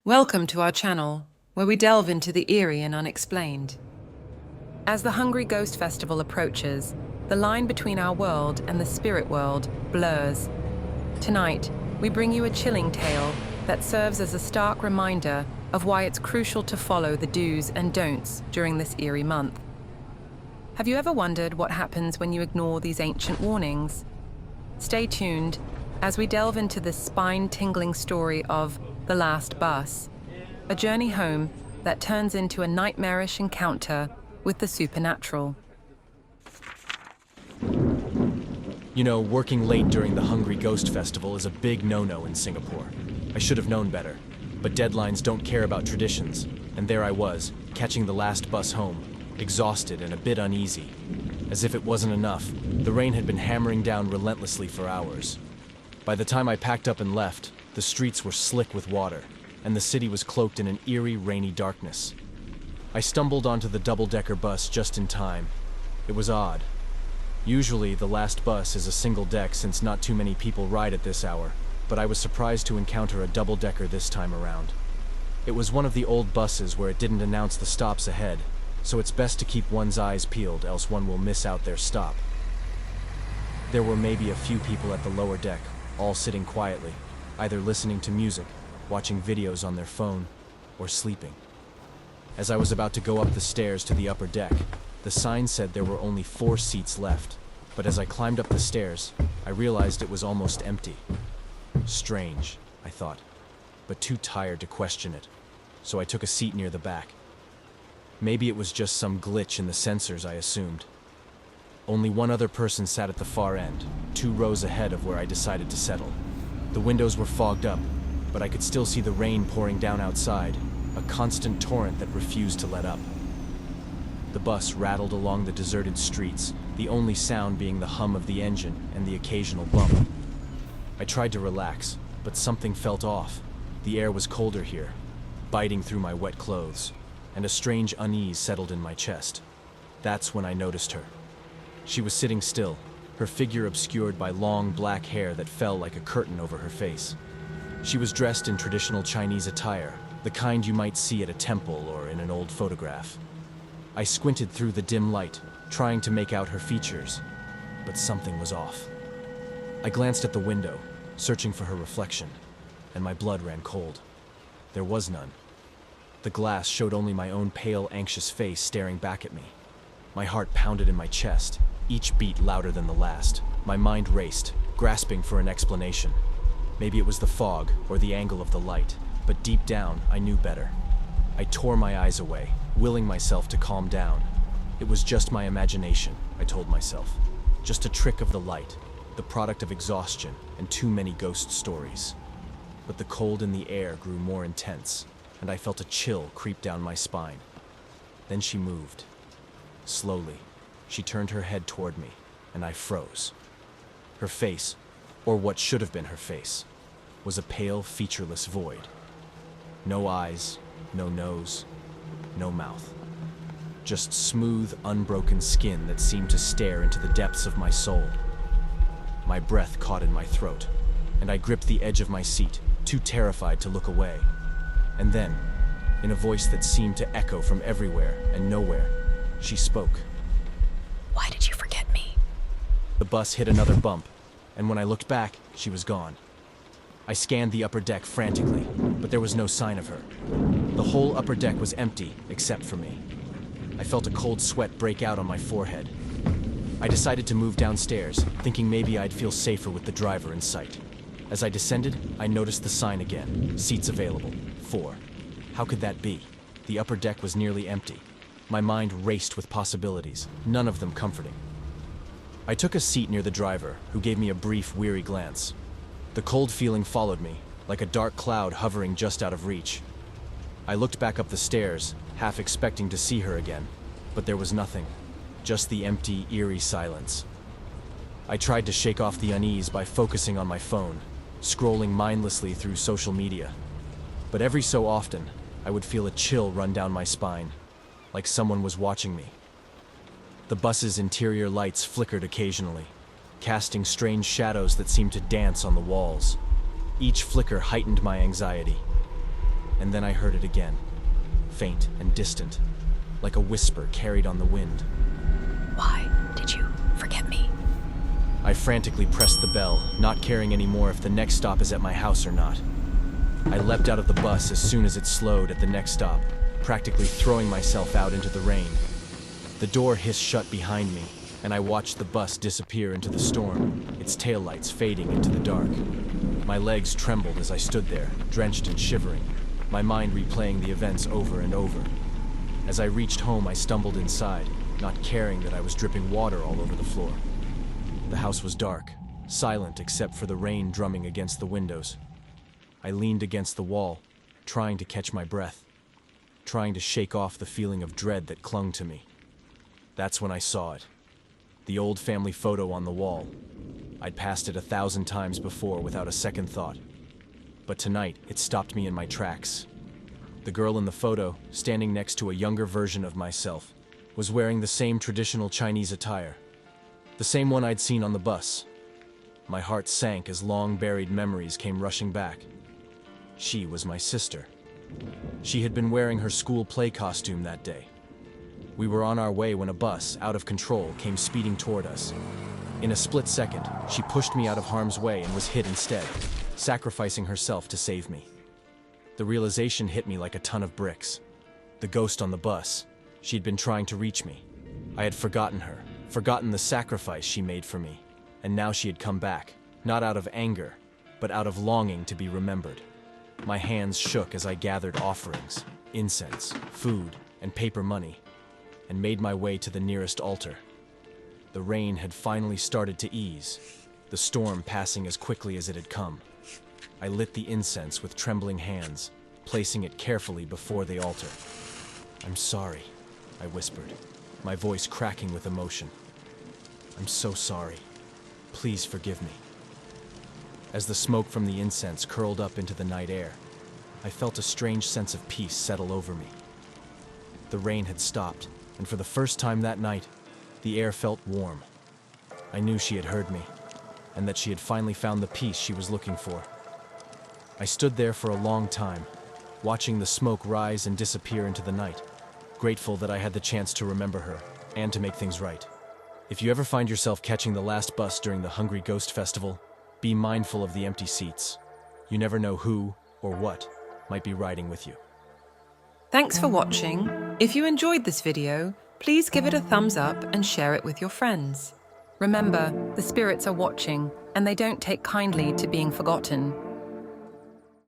Welcome to our channel, where we delve into the eerie and unexplained. As the Hungry Ghost Festival approaches, the line between our world and the spirit world blurs. Tonight, we bring you a chilling tale that serves as a stark reminder of why it's crucial to follow the do's and don'ts during this eerie month. Have you ever wondered what happens when you ignore these ancient warnings? Stay tuned as we delve into the spine-tingling story of The Last Bus, a journey home that turns into a nightmarish encounter with the supernatural. You know, working late during the Hungry Ghost Festival is a big no-no in Singapore. I should have known better, but deadlines don't care about traditions, and there I was, catching the last bus home, exhausted and a bit uneasy. As if it wasn't enough, the rain had been hammering down relentlessly for hours. By the time I packed up and left, the streets were slick with water, and the city was cloaked in an eerie, rainy darkness. I stumbled onto the double-decker bus just in time. It was odd. Usually, the last bus is a single deck since not too many people ride at this hour, but I was surprised to encounter a double-decker this time around. It was one of the old buses where it didn't announce the stops ahead, so it's best to keep one's eyes peeled, else one will miss out their stop. There were maybe a few people at the lower deck, all sitting quietly, either listening to music, watching videos on their phone, or sleeping. As I was about to go up the stairs to the upper deck, the sign said there were only 4 seats left, but as I climbed up the stairs, I realized it was almost empty. Strange, I thought, but too tired to question it, so I took a seat near the back. Maybe it was just some glitch in the sensors, I assumed. Only one other person sat at the far end, 2 rows ahead of where I decided to settle. The windows were fogged up, but I could still see the rain pouring down outside, a constant torrent that refused to let up. The bus rattled along the deserted streets, the only sound being the hum of the engine and the occasional bump. I tried to relax, but something felt off. The air was colder here, biting through my wet clothes, and a strange unease settled in my chest. That's when I noticed her. She was sitting still, her figure obscured by long black hair that fell like a curtain over her face. She was dressed in traditional Chinese attire, the kind you might see at a temple or in an old photograph. I squinted through the dim light, trying to make out her features, but something was off. I glanced at the window, searching for her reflection, and my blood ran cold. There was none. The glass showed only my own pale, anxious face staring back at me. My heart pounded in my chest, each beat louder than the last. My mind raced, grasping for an explanation. Maybe it was the fog or the angle of the light, but deep down, I knew better. I tore my eyes away, willing myself to calm down. It was just my imagination, I told myself. Just a trick of the light, the product of exhaustion and too many ghost stories. But the cold in the air grew more intense, and I felt a chill creep down my spine. Then she moved. Slowly, she turned her head toward me, and I froze. Her face, or what should have been her face, was a pale, featureless void. No eyes, no nose, no mouth. Just smooth, unbroken skin that seemed to stare into the depths of my soul. My breath caught in my throat, and I gripped the edge of my seat, too terrified to look away. And then, in a voice that seemed to echo from everywhere and nowhere, she spoke. Why did you forget me? The bus hit another bump, and when I looked back, she was gone. I scanned the upper deck frantically, but there was no sign of her. The whole upper deck was empty, except for me. I felt a cold sweat break out on my forehead. I decided to move downstairs, thinking maybe I'd feel safer with the driver in sight. As I descended, I noticed the sign again, seats available, 4. How could that be? The upper deck was nearly empty. My mind raced with possibilities, none of them comforting. I took a seat near the driver, who gave me a brief, weary glance. The cold feeling followed me, like a dark cloud hovering just out of reach. I looked back up the stairs, half expecting to see her again, but there was nothing, just the empty, eerie silence. I tried to shake off the unease by focusing on my phone, scrolling mindlessly through social media. But every so often, I would feel a chill run down my spine, like someone was watching me. The bus's interior lights flickered occasionally, casting strange shadows that seemed to dance on the walls. Each flicker heightened my anxiety. And then I heard it again, faint and distant, like a whisper carried on the wind. Why did you forget me? I frantically pressed the bell, not caring anymore if the next stop is at my house or not. I leapt out of the bus as soon as it slowed at the next stop, practically throwing myself out into the rain. The door hissed shut behind me, and I watched the bus disappear into the storm, its taillights fading into the dark. My legs trembled as I stood there, drenched and shivering, my mind replaying the events over and over. As I reached home, I stumbled inside, not caring that I was dripping water all over the floor. The house was dark, silent except for the rain drumming against the windows. I leaned against the wall, trying to catch my breath, trying to shake off the feeling of dread that clung to me. That's when I saw it. The old family photo on the wall. I'd passed it 1,000 times before without a second thought. But tonight, it stopped me in my tracks. The girl in the photo, standing next to a younger version of myself, was wearing the same traditional Chinese attire, the same one I'd seen on the bus. My heart sank as long-buried memories came rushing back. She was my sister. She had been wearing her school play costume that day. We were on our way when a bus, out of control, came speeding toward us. In a split second, she pushed me out of harm's way and was hit instead, sacrificing herself to save me. The realization hit me like a ton of bricks. The ghost on the bus, she'd been trying to reach me. I had forgotten her, forgotten the sacrifice she made for me, and now she had come back, not out of anger, but out of longing to be remembered. My hands shook as I gathered offerings, incense, food, and paper money, and made my way to the nearest altar. The rain had finally started to ease, the storm passing as quickly as it had come. I lit the incense with trembling hands, placing it carefully before the altar. "I'm sorry," I whispered, my voice cracking with emotion. "I'm so sorry. Please forgive me." As the smoke from the incense curled up into the night air, I felt a strange sense of peace settle over me. The rain had stopped, and for the first time that night, the air felt warm. I knew she had heard me, and that she had finally found the peace she was looking for. I stood there for a long time, watching the smoke rise and disappear into the night, grateful that I had the chance to remember her, and to make things right. If you ever find yourself catching the last bus during the Hungry Ghost Festival, be mindful of the empty seats. You never know who, or what, might be riding with you. Thanks for watching. If you enjoyed this video, please give it a thumbs up and share it with your friends. Remember, the spirits are watching, and they don't take kindly to being forgotten.